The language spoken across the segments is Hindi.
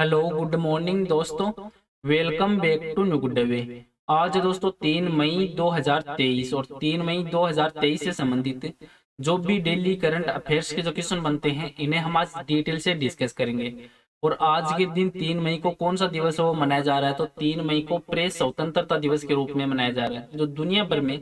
हेलो गुड मॉर्निंग दोस्तों। Welcome back to new good way. आज है दोस्तों 3 मई 2023 और 3 मई 2023 से संबंधित जो भी डेली करंट अफेयर्स के जो क्वेश्चन बनते हैं इन्हें हम आज डिटेल से डिस्कस करेंगे। और आज के दिन 3 मई को कौन सा दिवस है वो मनाया जा रहा है, तो 3 मई को प्रेस स्वतंत्रता दिवस के रूप में मनाया जा रहा है। जो दुनिया भर में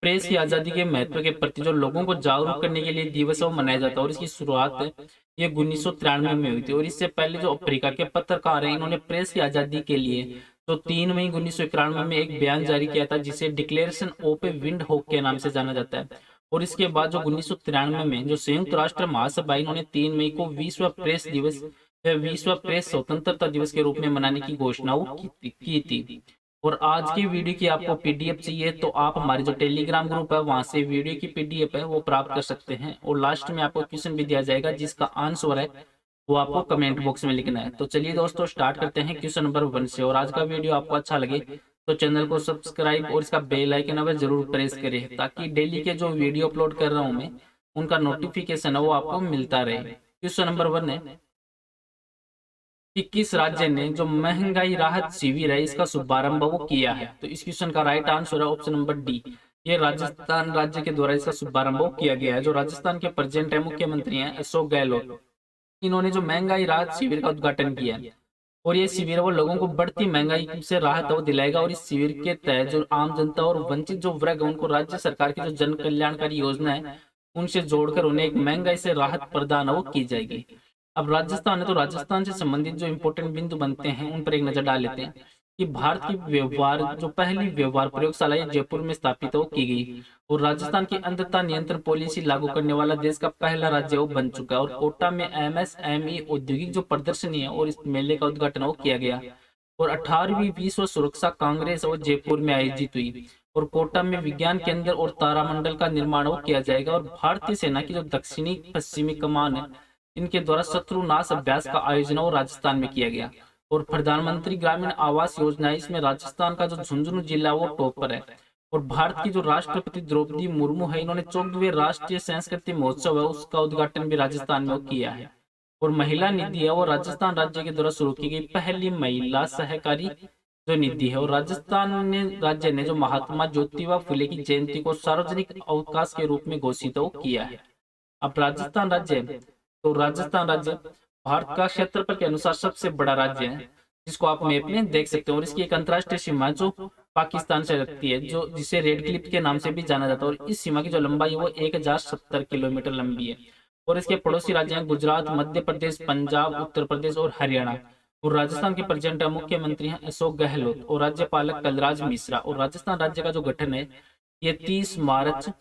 प्रेस की आज़ादी के महत्व के प्रति जो लोगों को जागरूक करने के लिए दिवस है वो मनाया जाता है। और इसकी शुरुआत ये 1993 में हुई थी। और इससे पहले जो अफ्रीका के पत्रकार हैं इन्होंने प्रेस की आज़ादी के लिए तो 3 मई 1991 में एक बयान जारी किया था जिसे डिक्लेरेशन ऑफ ए विंड होक के नाम से जाना जाता है। और इसके बाद जो 1993 में जो संयुक्त राष्ट्र महासभा इन्होंने 3 मई को विश्व प्रेस दिवस या विश्व प्रेस स्वतंत्रता दिवस के रूप में मनाने की घोषणा की थी। और आज की वीडियो की आपको पीडीएफ चाहिए तो आप हमारे जो टेलीग्राम ग्रुप है वहां से वीडियो की पीडीएफ है वो प्राप्त कर सकते हैं। और लास्ट में आपको क्वेश्चन भी दिया जाएगा जिसका आंसर है वो आपको कमेंट बॉक्स में लिखना है। तो चलिए दोस्तों स्टार्ट करते हैं क्वेश्चन नंबर 1 से। और आज का वीडियो आपको अच्छा लगे तो चैनल को सब्सक्राइब और इसका बेल आइकन है जरूर प्रेस करें ताकि डेली के जो वीडियो अपलोड कर रहा हूं मैं उनका नोटिफिकेशन है वो आपको मिलता रहे। क्वेश्चन नंबर 1 है कि किस राज्य ने जो महंगाई राहत शिविर है इसका शुभारंभ वो किया है। तो इस क्वेश्चन का राइट आंसर है ऑप्शन नंबर डी। ये राजस्थान राज्य के द्वारा इसका शुभारंभ किया गया है। जो राजस्थान के प्रेजेंट है मुख्यमंत्री हैं अशोक गहलोत, इन्होंने जो महंगाई राहत शिविर का उद्घाटन किया है। और ये शिविर वो लोगों को बढ़ती महंगाई से राहत वो दिलाएगा। और इस शिविर के तहत जो आम जनता और वंचित जो वर्ग है उनको राज्य सरकार की जो जन कल्याणकारी योजना है उनसे जोड़कर उन्हें एक महंगाई से राहत प्रदान वो की जाएगी। अब राजस्थान है तो राजस्थान से संबंधित जो इंपॉर्टेंट बिंदु बनते हैं उन पर एक नजर डाल लेते हैं कि भारत की व्यवहार जो पहली व्यवहार प्रयोगशाला है जयपुर में स्थापित हो की गई। और राजस्थान की अंधता नियंत्रण पॉलिसी लागू करने वाला देश का पहला राज्य वो बन चुका है। और कोटा में एमएसएमई औद्योगिक जो प्रदर्शनी है और इस मेले का उद्घाटन वो किया गया। और 18वीं विश्व सुरक्षा कांग्रेस और जयपुर में आयोजित हुई। और कोटा में विज्ञान केंद्र और तारामंडल का निर्माण वो किया जाएगा। और भारतीय सेना की जो दक्षिणी पश्चिमी कमान है इनके द्वारा शत्रुनाश अभ्यास का आयोजन और राजस्थान में किया गया। और प्रधानमंत्री ग्रामीण आवास योजना इसमें राजस्थान का जो झुंझुनू जिला वो टॉप पर है। और भारत की जो राष्ट्रपति द्रौपदी मुर्मू है इन्होंने 14वें राष्ट्रीय संस्कृति महोत्सव है उसका उद्घाटन भी राजस्थान में किया है। और महिला निधि है वो राजस्थान राज्य के द्वारा शुरू की गई पहली महिला सहकारी जो निधि है। और राजस्थान ने राज्य ने जो महात्मा ज्योतिबा फुले की जयंती को सार्वजनिक अवकाश के रूप में घोषित किया है। अब राजस्थान राज्य तो राजस्थान राज्य भारत का क्षेत्रफल के अनुसार सबसे बड़ा राज्य है जिसको आप मैप में देख सकते हो। और इसकी एक अंतर्राष्ट्रीय सीमा जो पाकिस्तान से लगती है जो जिसे रेड क्लिफ के नाम से भी जाना जाता है। और इस सीमा की जो लंबाई है वो 1070 किलोमीटर लंबी है। और इसके पड़ोसी राज्य हैं गुजरात, मध्य प्रदेश, पंजाब, उत्तर प्रदेश और हरियाणा। और राजस्थान के प्रेजेंट मुख्यमंत्री हैं अशोक गहलोत और राज्यपालक कलराज मिश्रा। और राजस्थान राज्य का जो गठन है ये 30 मार्च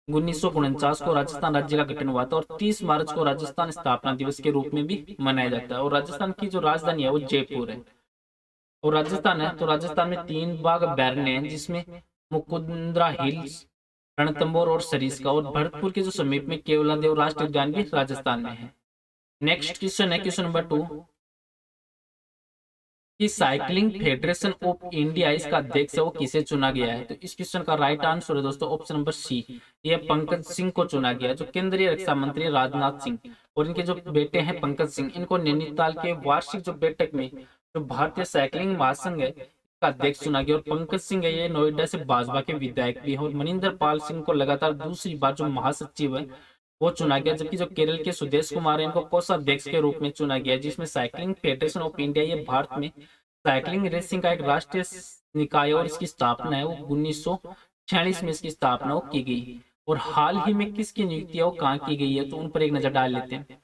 1949 को राजस्थान राज्य का गठन हुआ था। और 30 मार्च को राजस्थान स्थापना दिवस के रूप में भी मनाया जाता है। और राजस्थान की जो राजधानी है वो जयपुर है। और राजस्थान है तो राजस्थान में 3 बाग अभ्यारण्य हैं जिसमें मुकुंदरा हिल्स, रणथंभौर और सरिस्का। और भरतपुर के जो समीप में केवलादेव राष्ट्रीय उद्यान भी राजस्थान में है। नेक्स्ट क्वेश्चन है क्वेश्चन नंबर 2 कि साइकिलिंग फेडरेशन ऑफ इंडिया इसका अध्यक्ष है वो किसे चुना गया है। तो इस क्वेश्चन का राइट आंसर है दोस्तों ऑप्शन नंबर सी। ये पंकज सिंह को चुना गया है जो केंद्रीय रक्षा मंत्री राजनाथ सिंह और इनके जो बेटे हैं पंकज सिंह इनको नैनीताल के वार्षिक जो बैठक में जो भारतीय साइकिलिंग महासंघ है इसका अध्यक्ष चुना गया। और पंकज सिंह है ये नोएडा से भाजपा के विधायक भी है। और मनिंदर पाल सिंह को लगातार दूसरी बार जो महासचिव है वो चुना गया। जबकि जो केरल के सुदेश कुमार है इनको कोषाध्यक्ष के रूप में चुना गया जिसमें साइकिलिंग फेडरेशन ऑफ इंडिया ये भारत में साइकिलिंग रेसिंग का एक राष्ट्रीय निकाय और इसकी स्थापना है वो 1946 में इसकी स्थापना वो की गई। और हाल ही में किसकी नियुक्ति है वो कहाँ की गई है तो उन पर एक नजर डाल लेते हैं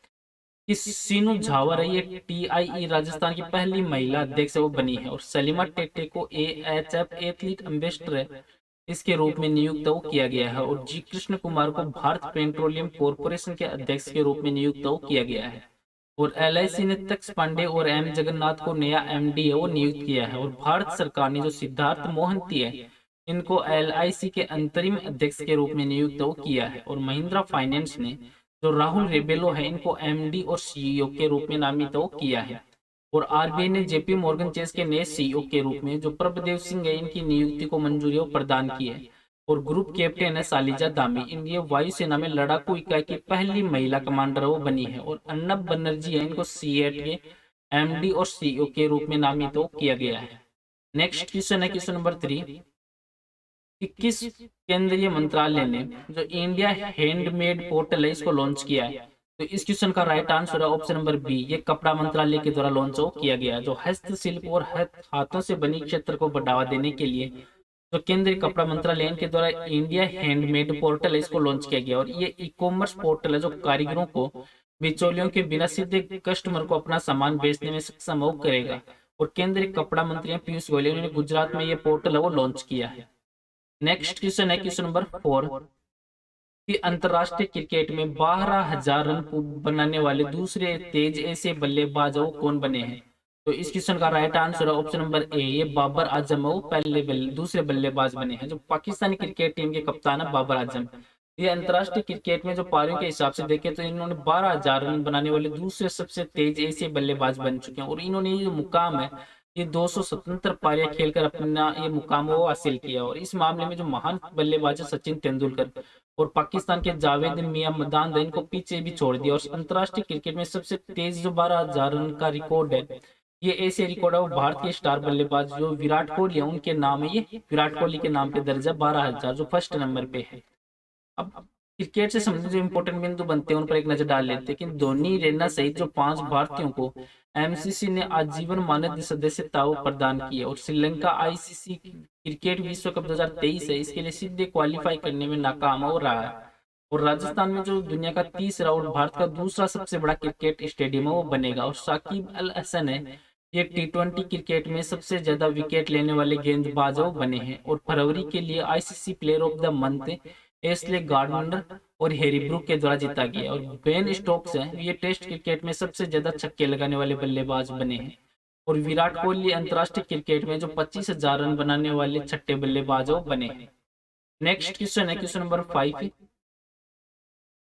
कि सीनू झावर है ये टीआईई राजस्थान की पहली महिला अध्यक्ष वो बनी है। और सलीमा टेटे को एएचएफ एथलीट एम्बेसडर है इसके रूप में नियुक्त वो किया गया है। और जी कृष्ण कुमार को भारत पेट्रोलियम कॉर्पोरेशन के अध्यक्ष के रूप में नियुक्त वो किया गया है। और एलआईसी ने तक्ष पांडे और एम जगन्नाथ को नया एमडी है वो नियुक्त किया है। और भारत सरकार ने जो सिद्धार्थ मोहंती है इनको एलआईसी के अंतरिम अध्यक्ष के रूप में नियुक्त वो किया है। और महिंद्रा फाइनेंस ने जो राहुल रेबेलो है इनको एमडी और सीईओ के रूप में नामित वो किया है। और आरबीआई ने जेपी मॉर्गन चेस के नए सीईओ के रूप में जो प्रभदेव सिंह है इनकी नियुक्ति को मंजूरी प्रदान की है। और ग्रुप कैप्टन है सालिजा दामी इंडिया वायुसेना में लड़ाकू इकाई की पहली महिला कमांडर वो बनी है। और अर्नब बनर्जी है इनको सीएट के एमडी और सीईओ के रूप में नामित तो किया गया है। नेक्स्ट क्वेश्चन है क्वेश्चन नंबर 3 कि किस केंद्रीय मंत्रालय ने जो इंडिया हैंडमेड पोर्टल है इसको लॉन्च किया है? तो इस क्वेश्चन का राइट आंसर है ऑप्शन नंबर बी, ये कपड़ा मंत्रालय के द्वारा लॉन्च किया गया है। जो हस्तशिल्प और हाथों से बनी क्षेत्र को बढ़ावा देने के लिए जो केंद्रीय कपड़ा मंत्रालय के द्वारा इंडिया हैंडमेड पोर्टल है इसको लॉन्च किया गया, और ये ई कॉमर्स पोर्टल है जो कारीगरों को बिचौलियों के बिना सीधे कस्टमर को अपना सामान बेचने में सक्षम करेगा। और केंद्रीय कपड़ा मंत्री पीयूष गोयल ने गुजरात में ये पोर्टल है वो लॉन्च किया है। नेक्स्ट क्वेश्चन है क्वेश्चन नंबर 4 कि अंतरराष्ट्रीय क्रिकेट में 12,000 रन बनाने वाले दूसरे तेज ऐसे बल्लेबाज कौन बने हैं? तो इस क्वेश्चन का राइट आंसर है ऑप्शन नंबर ए, ये बाबर आजम वो दूसरे बल्लेबाज बने हैं। जो पाकिस्तानी क्रिकेट टीम के कप्तान है बाबर आजम। ये अंतरराष्ट्रीय क्रिकेट में जो पारियों के हिसाब से देखें तो इन्होंने 12,000 रन बनाने वाले दूसरे सबसे तेज ऐसे बल्लेबाज बन चुके हैं, और इन्होंने ये जो मुकाम है ये 277 पारियां खेलकर अपना ये मुकाम वो हासिल किया। और इस मामले में जो महान बल्लेबाज है सचिन तेंदुलकर और पाकिस्तान के जावेद मियां मदान इनको पीछे भी छोड़ दिया। और अंतरराष्ट्रीय क्रिकेट में सबसे तेज जो 12,000 रन का रिकॉर्ड है ये ऐसे रिकॉर्ड है वो भारत के स्टार बल्लेबाज जो विराट कोहली है उनके नाम है, ये विराट कोहली के नाम पे दर्ज है 12,000 जो फर्स्ट नंबर पे है। अब क्रिकेट से संबंधित जो इंपॉर्टेंट बिंदु बनते हैं उन पर एक नजर डाल लेते हैं कि धोनी, रैना सहित जो 5 भारतीयों को एमसीसी ने आजीवन मानद सदस्यता प्रदान की है। और श्रीलंका आईसीसी क्रिकेट विश्व कप 2023 है इसके लिए सीधे क्वालिफाई करने में नाकाम हो रहा है। और राजस्थान में जो दुनिया का तीसरा और भारत का दूसरा सबसे बड़ा क्रिकेट स्टेडियम है वो बनेगा। और साकिब अल हसन है ये T20 क्रिकेट में सबसे ज्यादा विकेट लेने वाले गेंदबाज बने हैं। और फरवरी के लिए ICC player of the month Ashleigh Gardner और हैरी ब्रूक के द्वारा जीता गया। और बेन स्टोक्स है ये टेस्ट क्रिकेट में सबसे ज्यादा छक्के लगाने वाले बल्लेबाज बने हैं। और विराट कोहली अंतरराष्ट्रीय क्रिकेट में जो 25,000 रन बनाने वाले छठे बल्लेबाज बने हैं। नेक्स्ट क्वेश्चन है क्वेश्चन नंबर 5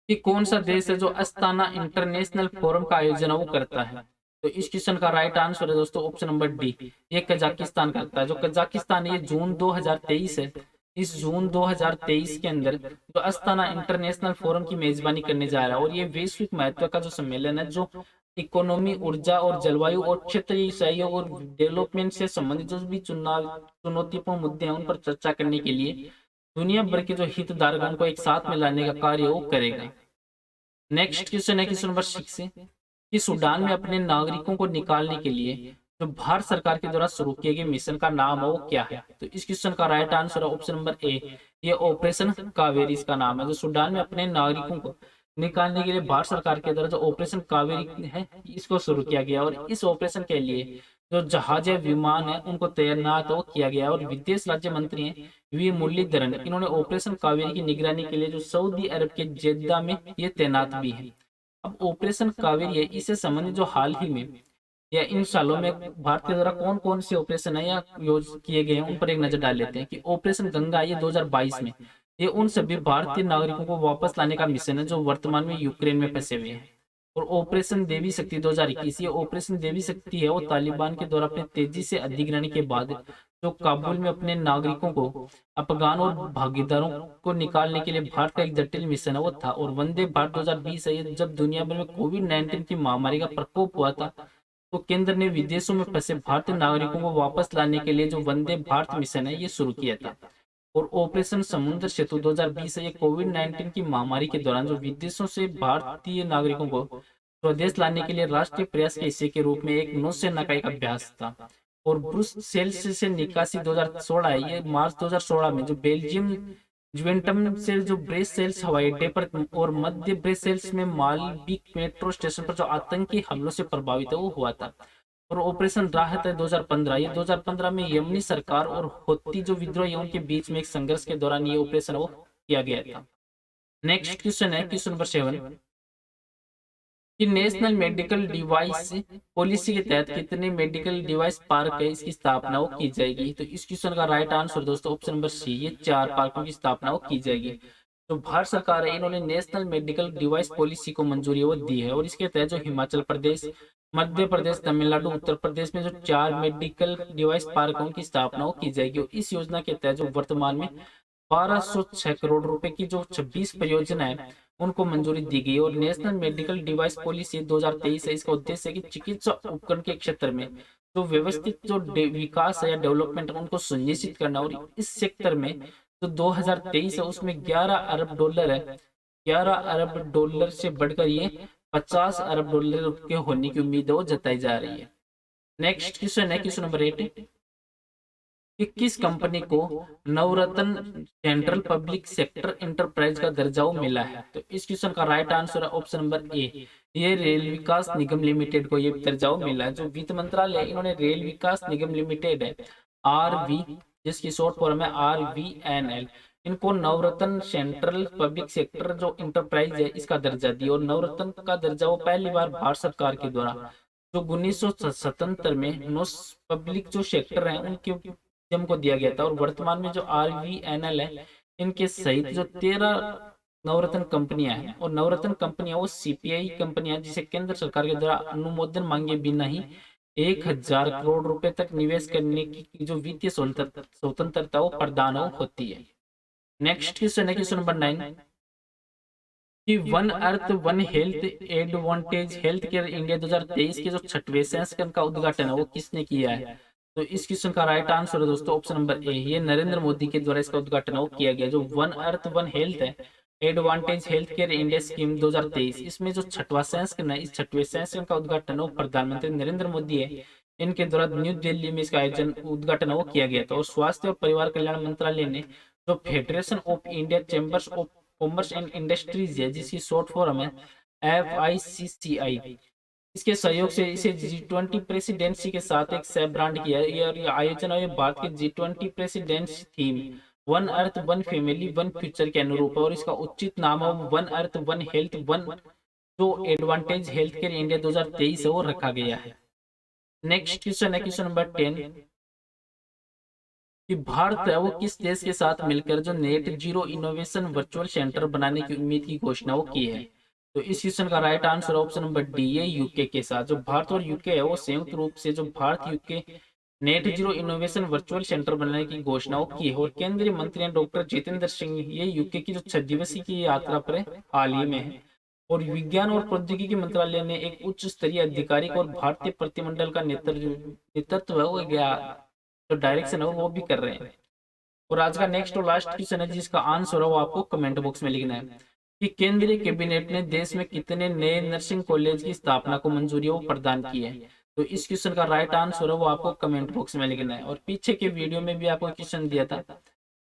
कि कौन सा देश है जो अस्ताना इंटरनेशनल फोरम का आयोजन वो करता है? तो इस क्वेश्चन का राइट आंसर है दोस्तों ऑप्शन नंबर डी, ये कजाकिस्तान करता है। जो कजाकिस्तान है ये जून 2023 है, इस जून 2023 के अंदर जो अस्ताना इंटरनेशनल फोरम की मेजबानी करने जा रहा है। और ये वैश्विक महत्व का जो सम्मेलन है जो इकोनॉमी, ऊर्जा और जलवायु और क्षेत्रीय सहयोग और डेवलपमेंट से संबंधित जो भी चुनौतीपूर्ण मुद्दे हैं उन पर चर्चा करने के लिए दुनिया भर के जो हितधारकों को एक साथ में लाने का कार्य वो करेगा। नेक्स्ट क्वेश्चन है क्वेश्चन नंबर 6 कि सूडान में अपने नागरिकों को निकालने के लिए जो भारत सरकार के द्वारा शुरू किए गए मिशन का नाम है वो क्या है? तो इस क्वेश्चन का राइट आंसर है ऑप्शन नंबर ए, ये ऑपरेशन कावेरी इसका नाम है। जो सूडान में अपने नागरिकों को निकालने के लिए भारत सरकार के द्वारा जो ऑपरेशन कावेरी है इसको शुरू किया गया। और इस ऑपरेशन के लिए जो जहाज विमान है उनको तैनात किया गया। और विदेश राज्य मंत्री हैं वी मुरलीधरन, इन्होंने ऑपरेशन कावेरी की निगरानी के लिए जो सऊदी अरब के जेद्दा में ये तैनात भी है। अब ऑपरेशन कावेरी है इससे संबंधित जो हाल ही में या इन सालों में भारत के द्वारा कौन कौन से ऑपरेशन है या किए गए हैं उन पर एक नजर डाल लेते हैं कि ऑपरेशन गंगा ये 2022 में ये उन सभी भारतीय नागरिकों को वापस लाने का मिशन है जो वर्तमान में यूक्रेन में फंसे हुए हैं। और ऑपरेशन देवी शक्ति 2021 ये ऑपरेशन देवी शक्ति है वो तालिबान के द्वारा अपने तेजी से अधिग्रहण के बाद जो काबुल में अपने नागरिकों को अफगान और भागीदारों को निकालने के लिए भारत का एक जटिल मिशन है वो था। और वंदे भारत 2020 है जब दुनिया भर में कोविड-19 की महामारी का प्रकोप हुआ था तो केंद्र ने विदेशों में फंसे भारतीय नागरिकों को वापस लाने के लिए जो वंदे भारत मिशन है ये शुरू किया था। और ऑपरेशन समुद्र सेतु 2020 ये कोविड-19 की महामारी के दौरान जो विदेशों से भारतीय नागरिकों को स्वदेश लाने के लिए राष्ट्रीय प्रयास के हिस्से के रूप में एक नौसेना का एक अभ्यास था। और ब्रुसेल्स से निकासी 2016 है, ये मार्च 2016 में जो बेल्जियम जुवेंटम से जो ब्रेसेल्स हवाई अड्डे पर और मध्य ब्रेसेल्स में मालबीक मेट्रो स्टेशन पर जो आतंकी हमलों से प्रभावित है वो हुआ था। और ऑपरेशन राहत है 2015, ये 2015 में यमनी सरकार और होती जो विद्रोह है उनके बीच में एक संघर्ष के दौरान ये ऑपरेशन वो किया गया था। नेक्स्ट क्वेश्चन है क्वेश्चन नंबर 7 कि नेशनल मेडिकल डिवाइस पॉलिसी के तहत कितने मेडिकल डिवाइस पार्क है इसकी स्थापना वो की जाएगी? तो इस क्वेश्चन का राइट आंसर दोस्तों ऑप्शन नंबर सी, ये 4 पार्कों की स्थापना वो की जाएगी। तो भारत सरकार है इन्होंने नेशनल मेडिकल डिवाइस पॉलिसी को मंजूरी वो दी है। और इसके तहत जो हिमाचल प्रदेश, मध्य प्रदेश, तमिलनाडु, उत्तर प्रदेश में जो 4 मेडिकल डिवाइस पार्कों की स्थापना वो की जाएगी। और इस योजना के तहत जो वर्तमान में 1206 करोड़ रुपए की जो 26 परियोजना है उनको मंजूरी दी गई। और नेशनल मेडिकल डिवाइस पॉलिसी 2023 है, इसका उद्देश्य है कि चिकित्सा उपकरण के क्षेत्र में जो व्यवस्थित जो विकास है या डेवलपमेंट है उनको सुनिश्चित करना। और इस सेक्टर में जो 2023 है उसमें 11 अरब डॉलर है, 11 अरब डॉलर से बढ़कर ये 50 अरब डॉलर के होने की उम्मीद है वो जताई जा रही है। नेक्स्ट क्वेश्चन है क्वेश्चन नंबर 8 कि किस कंपनी को नवरत्न सेंट्रल पब्लिक सेक्टर इंटरप्राइज का दर्जाओ मिला है। तो इस क्वेश्चन का राइट आंसर है ऑप्शन नंबर ए, ये रेल विकास निगम लिमिटेड को ये दर्जाओ मिला है। जो वित्त मंत्रालय इन्होंने रेल विकास निगम लिमिटेड है आरवी, जिसकी शॉर्ट फॉर्म है RVNL, इनको नवरत्न सेंट्रल पब्लिक सेक्टर जो इंटरप्राइज है इसका दर्जा दिया। और नवरत्न का दर्जा वो पहली बार भारत सरकार के द्वारा जो 1977 में नौ पब्लिक जो सेक्टर है उनके निगम को दिया गया था। और वर्तमान में जो RVNL है इनके सहित जो 13 नवरत्न कंपनियां हैं, और नवरत्न कंपनियां वो CPI कंपनियां जिसे केंद्र सरकार के द्वारा अनुमोदन मांगे बिना ही 1000 करोड़ रुपए तक निवेश करने की जो वित्तीय स्वतंत्रता वो प्रदान होती है। नेक्स्ट क्वेश्चन है क्वेश्चन नंबर 9 कि one earth one health advantage health care India 2023 के जो 6वें सेशन का उद्घाटन है वो किसने किया है। तो इस क्वेश्चन का राइट आंसर है दोस्तों ऑप्शन नंबर ए, ये नरेंद्र मोदी के द्वारा इसका उद्घाटन वो किया गया। जो वन अर्थ वन हेल्थ है advantage health care India scheme 2023, इसमें जो 6वां सेशन है इस 6वें सेशन का उद्घाटन वो प्रधानमंत्री नरेंद्र मोदी है इनके द्वारा न्यू दिल्ली में इसका आयोजन उद्घाटन वो किया गया था। और स्वास्थ्य और परिवार कल्याण मंत्रालय ने जो federation of India chambers of commerce and industries है जिसकी शॉर्ट फॉर्म है FICCI, इसके सहयोग से इसे G20 प्रेसिडेंसी के साथ एक सह ब्रांड किया है। और ये आयोजन है भारत के G20 presidency theme one earth one family one future के अनुरूप है। और इसका उचित नाम है one earth one health one जो एडवांटेज हेल्थ केयर इंडिया 2023 है वो रखा गया है। नेक्स्ट क्वेश्चन है क्वेश्चन नंबर 10 कि भारत है वो किस देश के साथ मिलकर जो net zero innovation virtual centre बनाने की उम्मीद की घोषणा वो की है। तो इस क्वेश्चन का right answer option number D है यूके के साथ। जो भारत और यूके है वो संयुक्त रूप से जो Bharat UK net zero innovation virtual centre बनाने की घोषणा की है। और केंद्रीय मंत्री डॉक्टर जितेंद्र सिंह ये यूके की जो 6 दिवसीय की यात्रा पर हाल ही में है। और विज्ञान और प्रौद्योगिकी मंत्रालय ने एक उच्च स्तरीय अधिकारी और भारतीय प्रतिनिधिमंडल का नेतृत्व हो गया तो डायरेक्शन है वो भी कर रहे हैं। और आज का नेक्स्ट और लास्ट क्वेश्चन है जिसका आंसर है वो आपको कमेंट बॉक्स में लिखना है कि केंद्रीय कैबिनेट ने देश में कितने नए नर्सिंग कॉलेज की स्थापना को मंजूरी वो प्रदान की है। तो इस क्वेश्चन का राइट आंसर है वो आपको कमेंट बॉक्स में लिखना है। और पीछे के वीडियो में भी आपको क्वेश्चन दिया था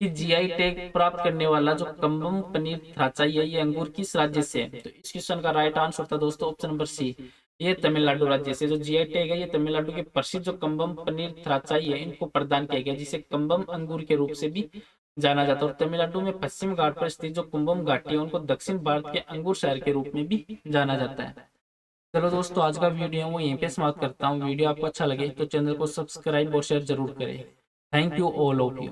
कि GI टैग प्राप्त करने वाला जो कम्बम पनीर थ्राचाई है ये अंगूर किस राज्य से है। तो इस क्वेश्चन का राइट आंसर था दोस्तों ऑप्शन नंबर सी, ये तमिलनाडु राज्य से। जो GI टैग है ये तमिलनाडु के प्रसिद्ध जो कम्बम पनीर थ्राचाई है इनको प्रदान किया गया जिसे कम्बम अंगूर के रूप से भी जाना जाता है। और तमिलनाडु में पश्चिम घाट पर स्थित जो कुंभम घाटी है उनको दक्षिण भारत के अंगूर शहर के रूप में भी जाना जाता है। चलो दोस्तों आज का वीडियो वो यहीं पे समाप्त करता हूँ। वीडियो आपको अच्छा लगे तो चैनल को सब्सक्राइब और शेयर जरूर करें। Thank you all of you.